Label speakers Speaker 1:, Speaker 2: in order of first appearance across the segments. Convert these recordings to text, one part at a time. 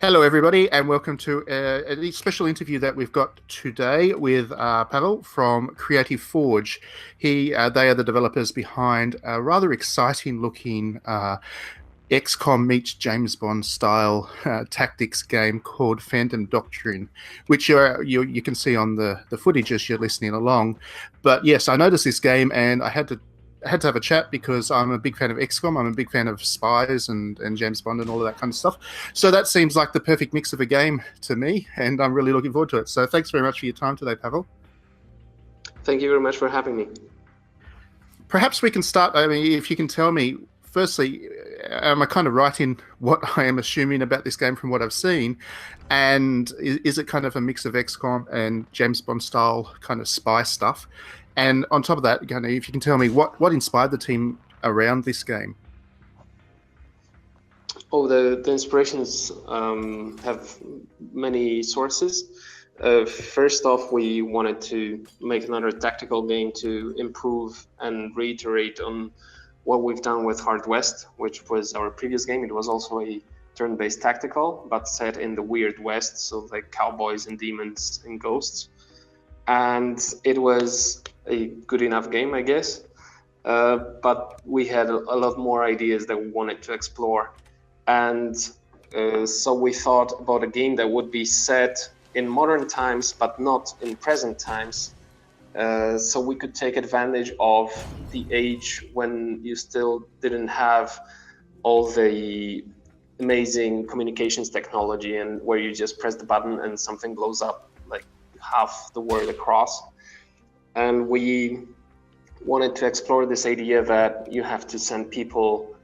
Speaker 1: Hello, everybody, and welcome to a special interview that we've got today with Pavel from Creative Forge. They are the developers behind a rather exciting-looking XCOM meets James Bond style tactics game called Phantom Doctrine, which you can see on the footage as you're listening along. But yes, I noticed this game, and I had to have a chat because I'm a big fan of XCOM. I'm a big fan of spies and James Bond and all of that kind of stuff. So that seems like the perfect mix of a game to me, and I'm really looking forward to it. So thanks very much for your time today, Pavel.
Speaker 2: Thank you very much for having me.
Speaker 1: Perhaps we can start, if you can tell me, firstly, am I kind of right in what I am assuming about this game from what I've seen? And is it kind of a mix of XCOM and James Bond style kind of spy stuff? And on top of that, if you can tell me what inspired the team around this game?
Speaker 2: Oh, the inspirations have many sources. First off, we wanted to make another tactical game to improve and reiterate on what we've done with Hard West, which was our previous game. It was also a turn-based tactical, but set in the weird West, so like cowboys and demons and ghosts. And it was a good enough game, I guess. But we had a lot more ideas that we wanted to explore. And so we thought about a game that would be set in modern times, but not in present times. So we could take advantage of the age when you still didn't have all the amazing communications technology and where you just press the button and something blows up like half the world across. And we wanted to explore this idea that you have to send people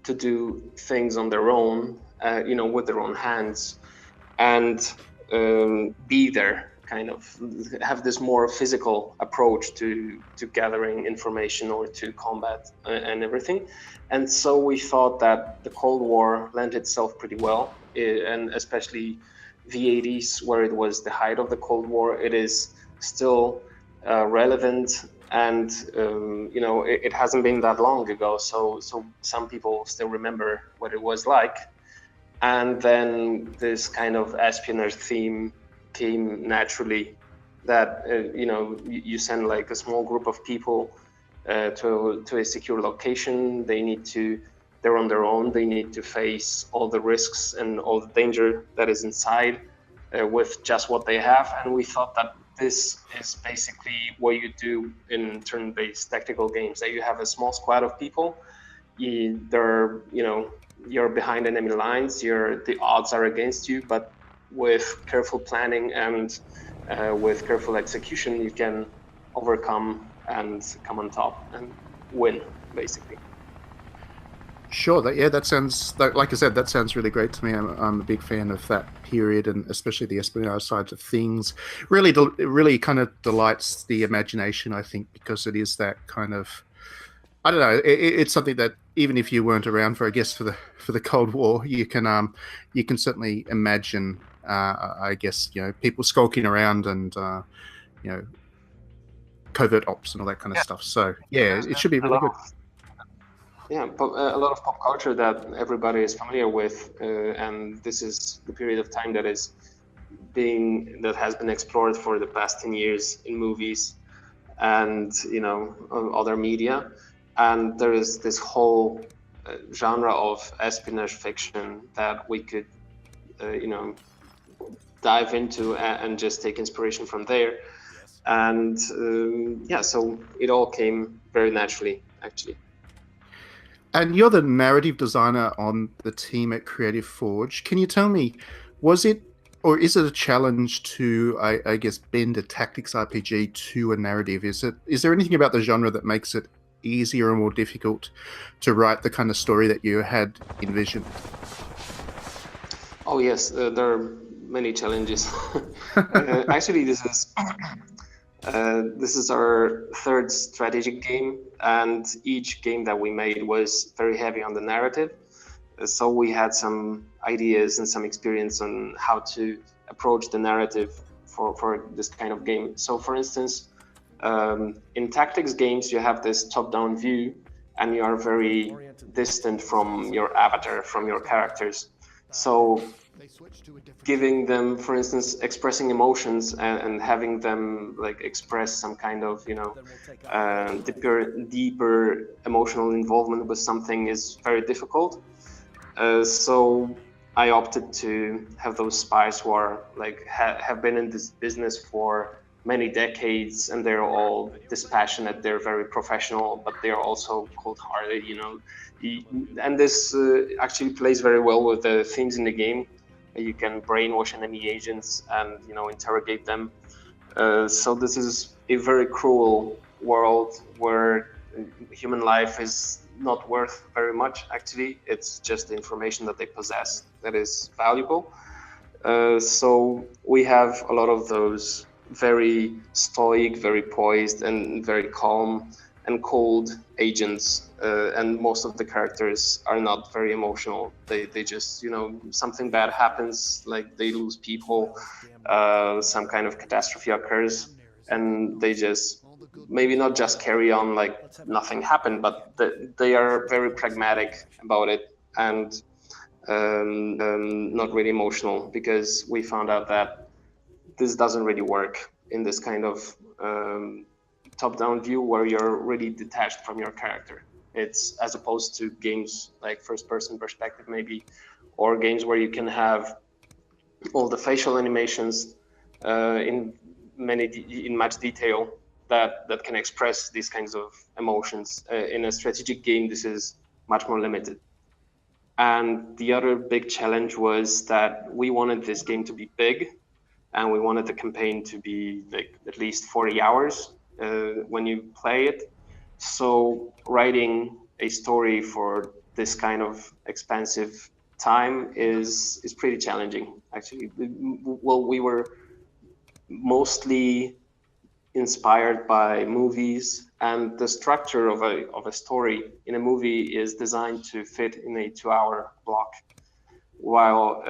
Speaker 2: to do things on their own, with their own hands, and be there, kind of have this more physical approach to gathering information or to combat and everything. And so we thought that the Cold War lent itself pretty well, and especially the 80s, where it was the height of the Cold War, it is still relevant, and it hasn't been that long ago, so some people still remember what it was like. And then this kind of espionage theme came naturally, that you send like a small group of people to a secure location. They're on their own, they need to face all the risks and all the danger that is inside with just what they have. And we thought that this is basically what you do in turn-based tactical games, that you have a small squad of people. You're behind enemy lines, the odds are against you, but with careful planning and with careful execution, you can overcome and come on top and win, basically.
Speaker 1: Sure. That sounds, like I said, that sounds really great to me. I'm a big fan of that period, and especially the espionage side of things. Really kind of delights the imagination, I think, because it is that kind of, I don't know. It's something that even if you weren't around for the Cold War, you can certainly imagine. I guess people skulking around and covert ops and all that kind of stuff. So yeah, it should be really good.
Speaker 2: Yeah, a lot of pop culture that everybody is familiar with, and this is the period of time that has been explored for the past 10 years in movies and other media. And there is this whole genre of espionage fiction that we could dive into and just take inspiration from there. And so it all came very naturally, actually.
Speaker 1: And you're the narrative designer on the team at Creative Forge. Can you tell me, was it, or is it a challenge to, I guess, bend a tactics RPG to a narrative? Is there anything about the genre that makes it easier or more difficult to write the kind of story that you had envisioned?
Speaker 2: Oh yes, there are many challenges. Actually, this is our third strategic game, and each game that we made was very heavy on the narrative. So we had some ideas and some experience on how to approach the narrative for this kind of game. So for instance, in tactics games, you have this top-down view, and you are very distant from your avatar, from your characters. So giving them, for instance, expressing emotions and having them like express some kind of, deeper emotional involvement with something is very difficult. So I opted to have those spies who are like have been in this business for many decades, and they're all dispassionate. They're very professional, but they're also cold-hearted. And this actually plays very well with the themes in the game. You can brainwash enemy agents and interrogate them. So this is a very cruel world where human life is not worth very much. Actually, it's just the information that they possess that is valuable. So we have a lot of those very stoic, very poised, and very calm and cold agents, and most of the characters are not very emotional. They just, something bad happens, like they lose people, some kind of catastrophe occurs, and they just maybe not just carry on like nothing happened, but they are very pragmatic about it, and not really emotional, because we found out that this doesn't really work in this kind of top-down view where you're really detached from your character. It's as opposed to games like first-person perspective maybe, or games where you can have all the facial animations in much detail that can express these kinds of emotions. In a strategic game, this is much more limited. And the other big challenge was that we wanted this game to be big, and we wanted the campaign to be like at least 40 hours when you play it. So writing a story for this kind of expansive time is pretty challenging, actually. Well, we were mostly inspired by movies, and the structure of a story in a movie is designed to fit in a 2-hour block, while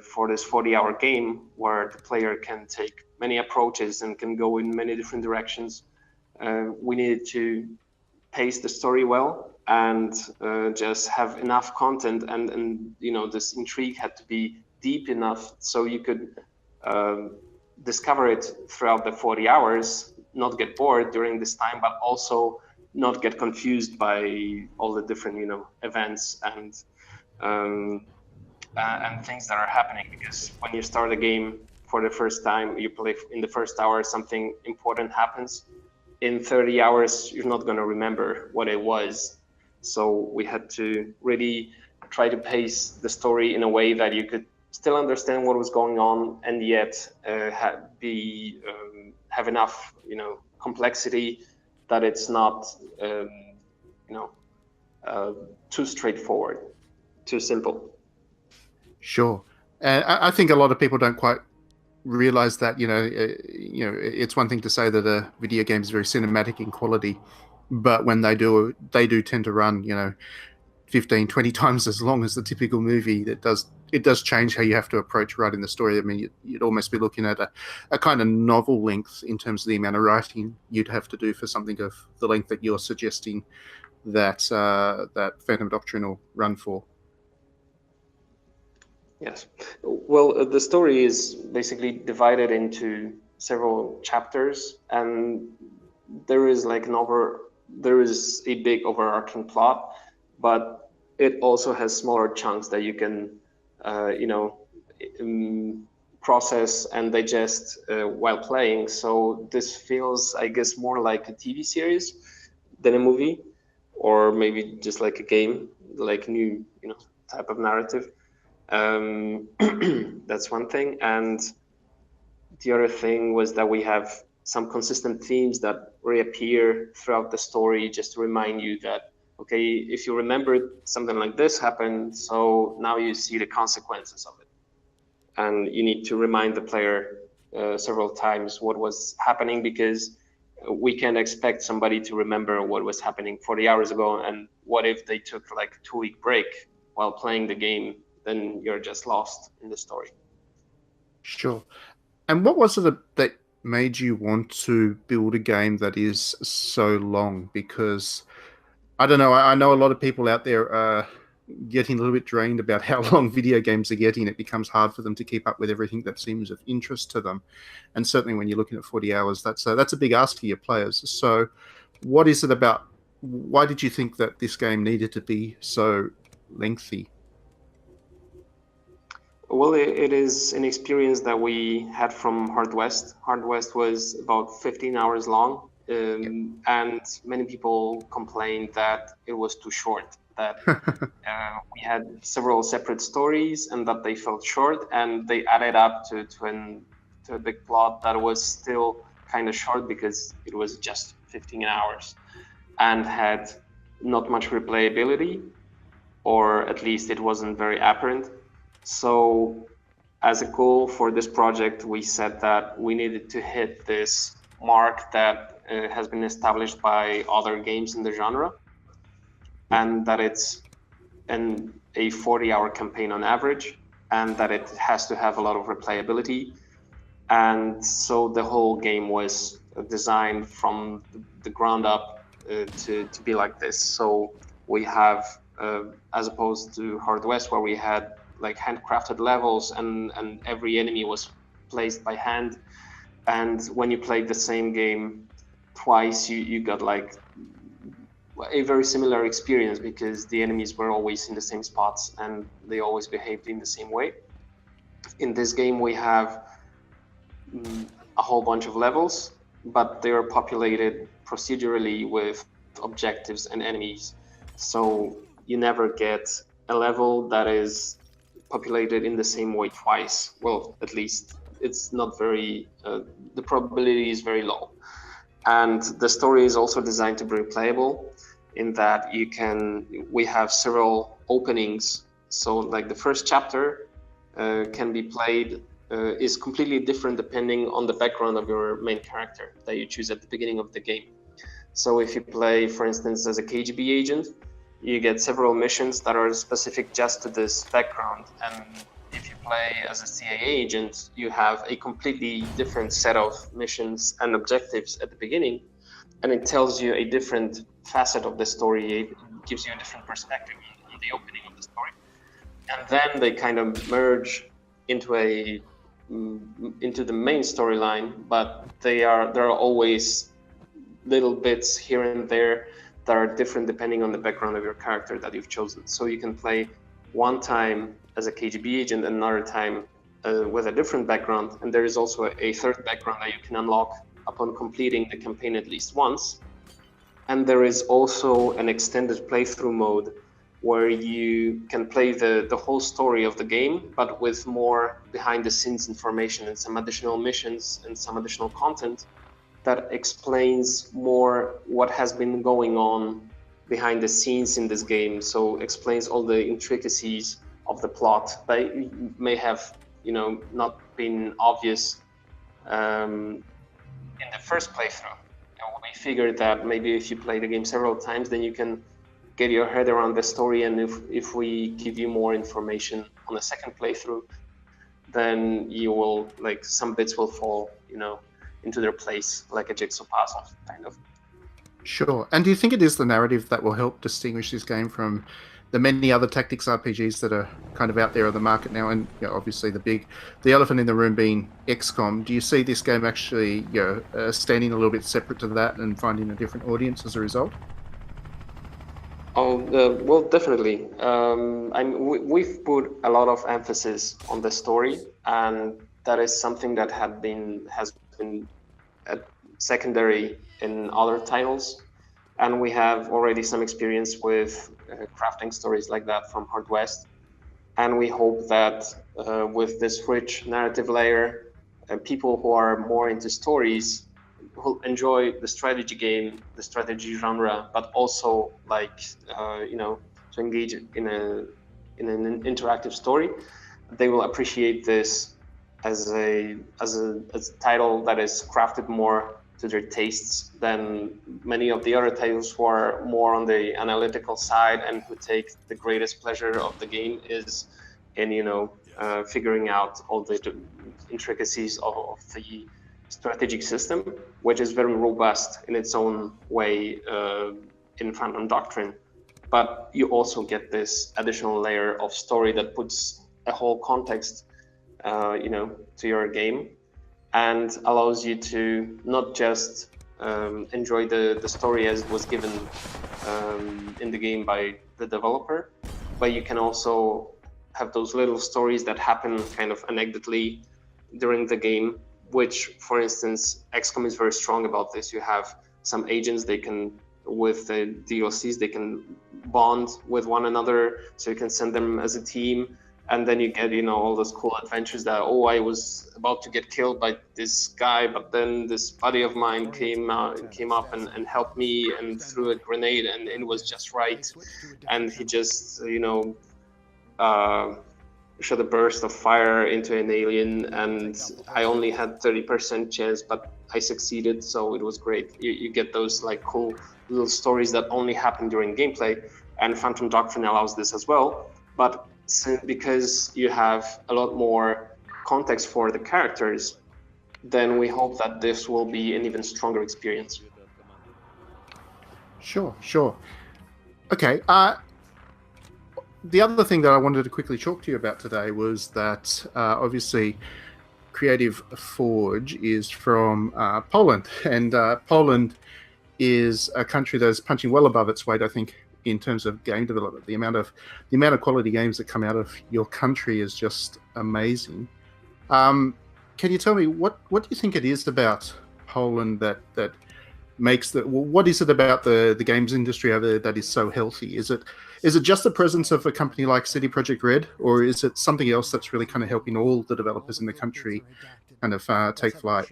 Speaker 2: for this 40-hour game where the player can take many approaches and can go in many different directions, we needed to pace the story well and just have enough content, and this intrigue had to be deep enough so you could discover it throughout the 40 hours, not get bored during this time, but also not get confused by all the different, events and things that are happening. Because when you start a game for the first time, you play in the first hour, something important happens. In 30 hours, you're not going to remember what it was. So we had to really try to pace the story in a way that you could still understand what was going on, and yet have enough, complexity that it's not, too straightforward, too simple.
Speaker 1: Sure, and I think a lot of people don't quite realize that. It's one thing to say that a video game is very cinematic in quality, but when they do tend to run, 15, 20 times as long as the typical movie. It does change how you have to approach writing the story. I mean, you'd almost be looking at a kind of novel length in terms of the amount of writing you'd have to do for something of the length that you're suggesting that Phantom Doctrine will run for.
Speaker 2: Yes. Well, the story is basically divided into several chapters, and there is a big overarching plot, but it also has smaller chunks that you can, process and digest while playing. So this feels, I guess, more like a TV series than a movie, or maybe just like a game, like a new, type of narrative. That's one thing. And the other thing was that we have some consistent themes that reappear throughout the story, just to remind you that, okay, if you remember something like this happened, so now you see the consequences of it. And you need to remind the player several times what was happening, because we can't expect somebody to remember what was happening 40 hours ago. And what if they took like a 2-week break while playing the game? Then you're just lost in the story.
Speaker 1: Sure. And what was it that made you want to build a game that is so long? Because I don't know, I know a lot of people out there getting a little bit drained about how long video games are getting. It becomes hard for them to keep up with everything that seems of interest to them. And certainly when you're looking at 40 hours, that's a big ask for your players. So what is it about? Why did you think that this game needed to be so lengthy?
Speaker 2: Well, it is an experience that we had from Hard West. Hard West was about 15 hours long, and many people complained that it was too short, that we had several separate stories and that they felt short, and they added up to a big plot that was still kind of short because it was just 15 hours and had not much replayability, or at least it wasn't very apparent. So as a goal for this project, we said that we needed to hit this mark that has been established by other games in the genre, and that it's a 40-hour campaign on average, and that it has to have a lot of replayability. And so the whole game was designed from the ground up to be like this. So we have, as opposed to Hard West, where we had like handcrafted levels and every enemy was placed by hand. And when you played the same game twice, you got like a very similar experience because the enemies were always in the same spots and they always behaved in the same way. In this game, we have a whole bunch of levels, but they are populated procedurally with objectives and enemies. So you never get a level that is populated in the same way twice. Well, at least it's not very, the probability is very low. And the story is also designed to be replayable in that we have several openings. So like the first chapter can be played, is completely different depending on the background of your main character that you choose at the beginning of the game. So if you play, for instance, as a KGB agent, you get several missions that are specific just to this background. And if you play as a CIA agent, you have a completely different set of missions and objectives at the beginning. And it tells you a different facet of the story. It gives you a different perspective on the opening of the story. And then they kind of merge into the main storyline, but there are always little bits here and there that are different depending on the background of your character that you've chosen. So you can play one time as a KGB agent, another time with a different background, and there is also a third background that you can unlock upon completing the campaign at least once. And there is also an extended playthrough mode where you can play the whole story of the game, but with more behind the scenes information and some additional missions and some additional content that explains more what has been going on behind the scenes in this game. So explains all the intricacies of the plot that may have, not been obvious in the first playthrough. And we figured that maybe if you play the game several times, then you can get your head around the story. And if we give you more information on the second playthrough, then you will, like, some bits will fall, into their place, like a jigsaw puzzle, kind of.
Speaker 1: Sure. And do you think it is the narrative that will help distinguish this game from the many other tactics RPGs that are kind of out there on the market now? And obviously the elephant in the room being XCOM. Do you see this game actually standing a little bit separate to that and finding a different audience as a result?
Speaker 2: Oh, well, definitely. We've put a lot of emphasis on the story, and that is something that has been secondary in other titles. And we have already some experience with crafting stories like that from Hard West. And we hope that with this rich narrative layer, people who are more into stories will enjoy the strategy game, the strategy genre, but also to engage in an interactive story. They will appreciate this as a title that is crafted more to their tastes than many of the other titles who are more on the analytical side and who take the greatest pleasure of the game is in figuring out all the intricacies of the strategic system, which is very robust in its own way in Phantom Doctrine. but you also get this additional layer of story that puts a whole context, to your game, and allows you to not just enjoy the story as it was given in the game by the developer, but you can also have those little stories that happen kind of anecdotally during the game, which, for instance, XCOM is very strong about this. You have some agents, they can, with the DLCs, they can bond with one another, so you can send them as a team, and then you get, all those cool adventures that, I was about to get killed by this guy, but then this buddy of mine came up and helped me and threw a grenade, and it was just right, and he just shot a burst of fire into an alien, and I only had 30% chance, but I succeeded, so it was great. You get those like cool little stories that only happen during gameplay, and Phantom Doctrine allows this as well, but because you have a lot more context for the characters, then we hope that this will be an even stronger experience.
Speaker 1: Sure. Okay. The other thing that I wanted to quickly talk to you about today was that obviously Creative Forge is from Poland, and Poland is a country that is punching well above its weight, I think, in terms of game development. The amount of quality games that come out of your country is just amazing. Can you tell me what do you think it is about Poland that makes what is it about the games industry over there that is so healthy? Is it just the presence of a company like CD Projekt Red, or is it something else that's really kind of helping all the developers in the country kind of take flight?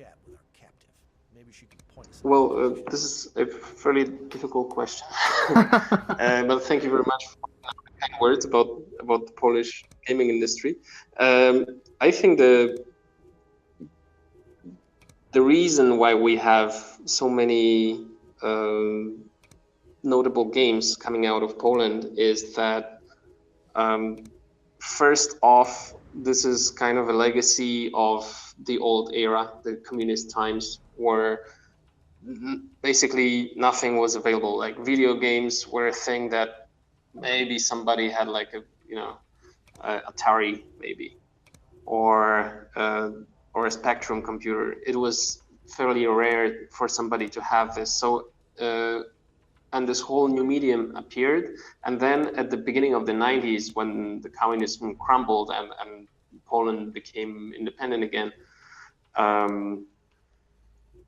Speaker 2: Well, this is a fairly difficult question, but thank you very much for the kind words about the Polish gaming industry. I think the reason why we have so many notable games coming out of Poland is that, first off, this is kind of a legacy of the old era, the communist times, where basically nothing was available. Like video games were a thing that maybe somebody had, like a Atari maybe, or a Spectrum computer. It was fairly rare for somebody to have this. So and this whole new medium appeared, and then at the beginning of the 90s, when the communism crumbled and Poland became independent again,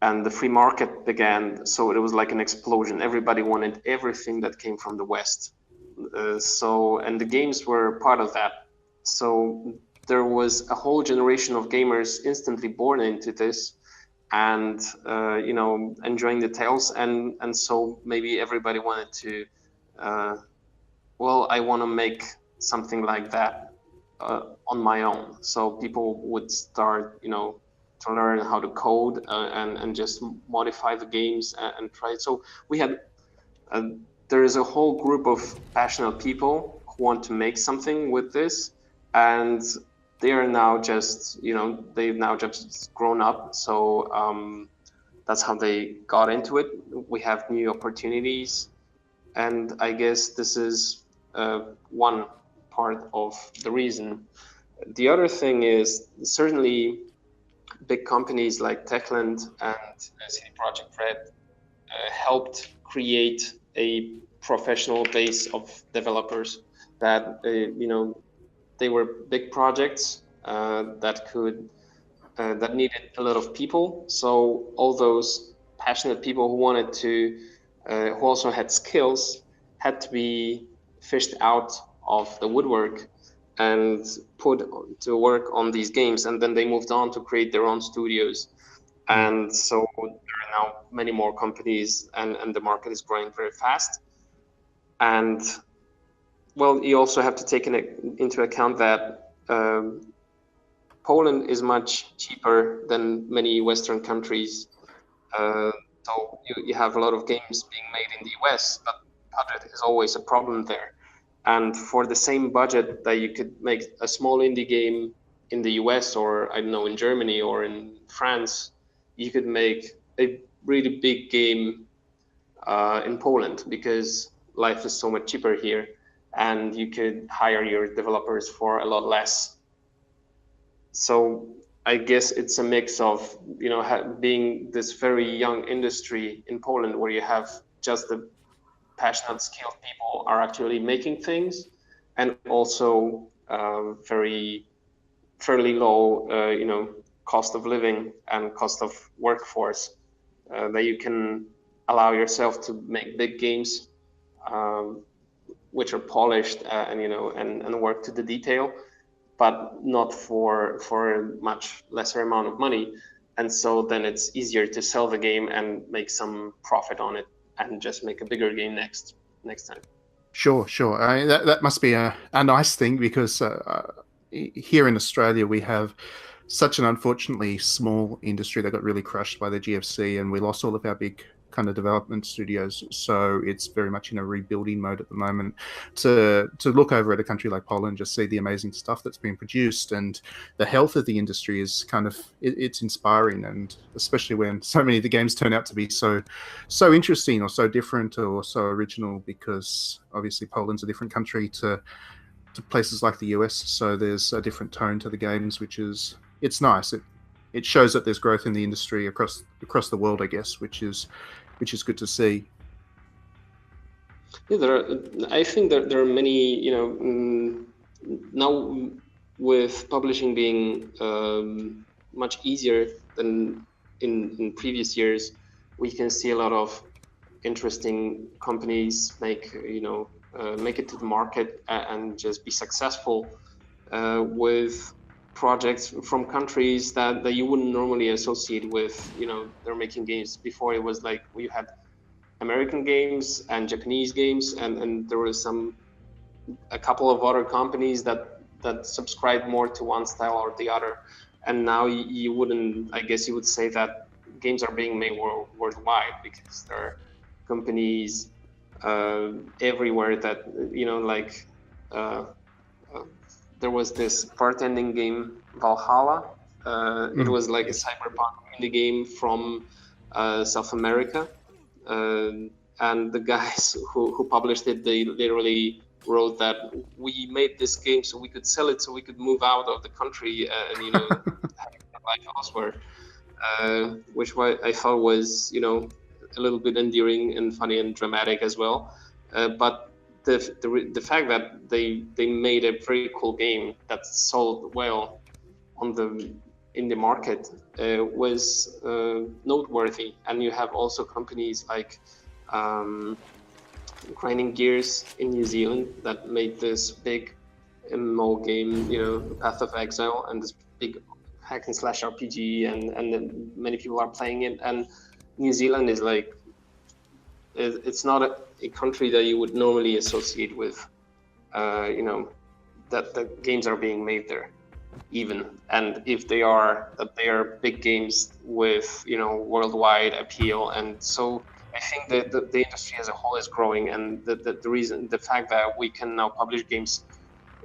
Speaker 2: and the free market began, so it was like an explosion. Everybody wanted everything that came from the West. And the games were part of that. So there was a whole generation of gamers instantly born into this, and enjoying the tales. And so maybe everybody wanted to, I want to make something like that on my own. So people would start, to learn how to code and just modify the games and try it. So we had, there is a whole group of passionate people who want to make something with this, and they are now just, they've now just grown up. So that's how they got into it. We have new opportunities, and I guess this is one part of the reason. The other thing is certainly big companies like Techland and CD Projekt Red helped create a professional base of developers that they were big projects that needed a lot of people. So all those passionate people who wanted to, who also had skills, had to be fished out of the woodwork and put to work on these games, and then they moved on to create their own studios. And so there are now many more companies, and the market is growing very fast. And well, you also have to take into account that Poland is much cheaper than many Western countries. So you have a lot of games being made in the US, but budget is always a problem there. And for the same budget that you could make a small indie game in the US, or I don't know, in Germany or in France, you could make a really big game in Poland, because life is so much cheaper here, and you could hire your developers for a lot less. So I guess it's a mix of, being this very young industry in Poland where you have just the passionate, skilled people are actually making things, and also fairly low, cost of living and cost of workforce, that you can allow yourself to make big games, which are polished, and work to the detail, but not for a much lesser amount of money. And so then it's easier to sell the game and make some profit on it and just make a bigger game next time.
Speaker 1: Sure. I mean, that must be a nice thing, because here in Australia we have such an unfortunately small industry that got really crushed by the GFC, and we lost all of our big kind of development studios. So it's very much in a rebuilding mode at the moment. To look over at a country like Poland, just see the amazing stuff that's been produced, and the health of the industry is kind of it's inspiring, and especially when so many of the games turn out to be so interesting or so different or so original, because obviously Poland's a different country to places like the US, so there's a different tone to the games, which is it's nice. It shows that there's growth in the industry across the world, I guess, which is good to see.
Speaker 2: Yeah, I think there are many, now with publishing being much easier than in previous years, we can see a lot of interesting companies make it to the market and just be successful with projects from countries that you wouldn't normally associate with. They're making games. Before it was like we had American games and Japanese games, and there was a couple of other companies that subscribe more to one style or the other. And now you wouldn't, I guess you would say that games are being made worldwide, because there are companies everywhere that, there was this bartending game, Valhalla. It was like a cyberpunk indie game from South America. And the guys who published it, they literally wrote that we made this game so we could sell it, so we could move out of the country and have life elsewhere, which I thought was a little bit endearing and funny and dramatic as well. But the fact that they made a very cool game that sold well in the market was noteworthy. And you have also companies like Grinding Gears in New Zealand that made this big MMO game, Path of Exile, and this big hack and slash RPG, and then many people are playing it. And New Zealand is like, it's not a country that you would normally associate with, that the games are being made there, even. And if they are big games with, worldwide appeal. And so I think that the industry as a whole is growing, and the fact that we can now publish games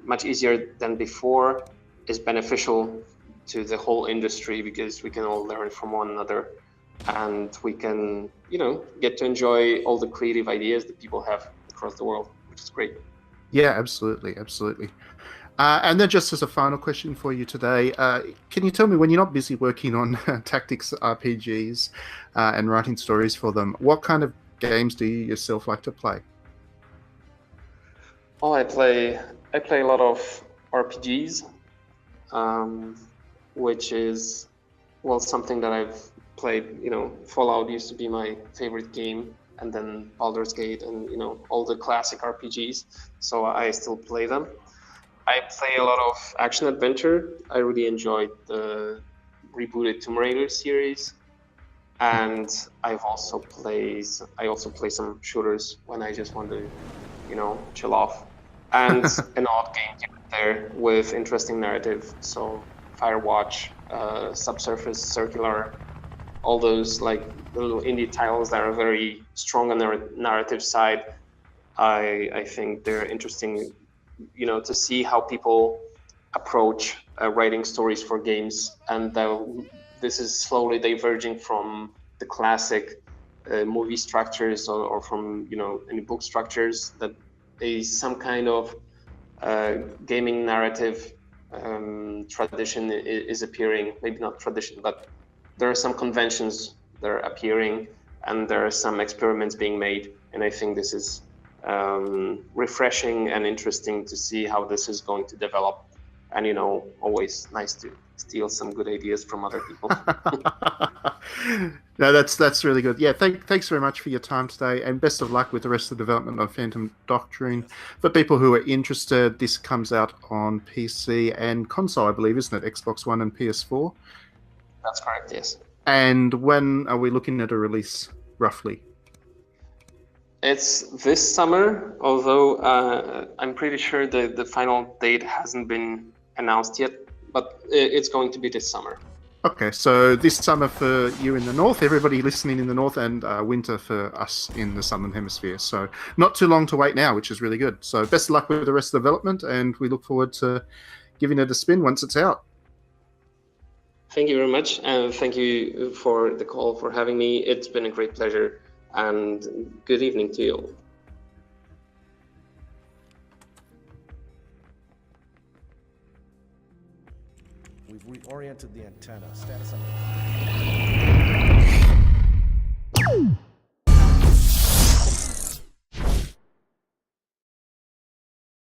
Speaker 2: much easier than before is beneficial to the whole industry, because we can all learn from one another, and we can, get to enjoy all the creative ideas that people have across the world, which is great.
Speaker 1: Yeah, absolutely. And then just as a final question for you today, can you tell me, when you're not busy working on tactics RPGs and writing stories for them, what kind of games do you yourself like to play?
Speaker 2: Oh, I play a lot of RPGs, which is, something that I've played. Fallout used to be my favorite game, and then Baldur's Gate, and all the classic RPGs. So I still play them. I play a lot of action adventure. I really enjoyed the rebooted Tomb Raider series, and I also play some shooters when I just want to, chill off, and an odd game here and there with interesting narrative. So Firewatch, Subsurface, Circular, all those like little indie titles that are very strong on the narrative side. I think they're interesting, to see how people approach writing stories for games, and this is slowly diverging from the classic movie structures or from any book structures, that some kind of gaming narrative tradition is appearing. Maybe not tradition, but there are some conventions that are appearing, and there are some experiments being made. And I think this is refreshing and interesting to see how this is going to develop. And always nice to steal some good ideas from other people.
Speaker 1: No, that's really good. Yeah, thanks very much for your time today, and best of luck with the rest of the development of Phantom Doctrine. For people who are interested, this comes out on PC and console, I believe, isn't it? Xbox One and PS4?
Speaker 2: That's correct, yes.
Speaker 1: And when are we looking at a release, roughly?
Speaker 2: It's this summer, although I'm pretty sure the final date hasn't been announced yet, but it's going to be this summer.
Speaker 1: Okay, so this summer for you in the north, everybody listening in the north, and winter for us in the southern hemisphere. So not too long to wait now, which is really good. So best of luck with the rest of the development, and we look forward to giving it a spin once it's out.
Speaker 2: Thank you very much, and thank you for the call, for having me. It's been a great pleasure, and good evening to you all.
Speaker 3: We've reoriented the antenna. Status update.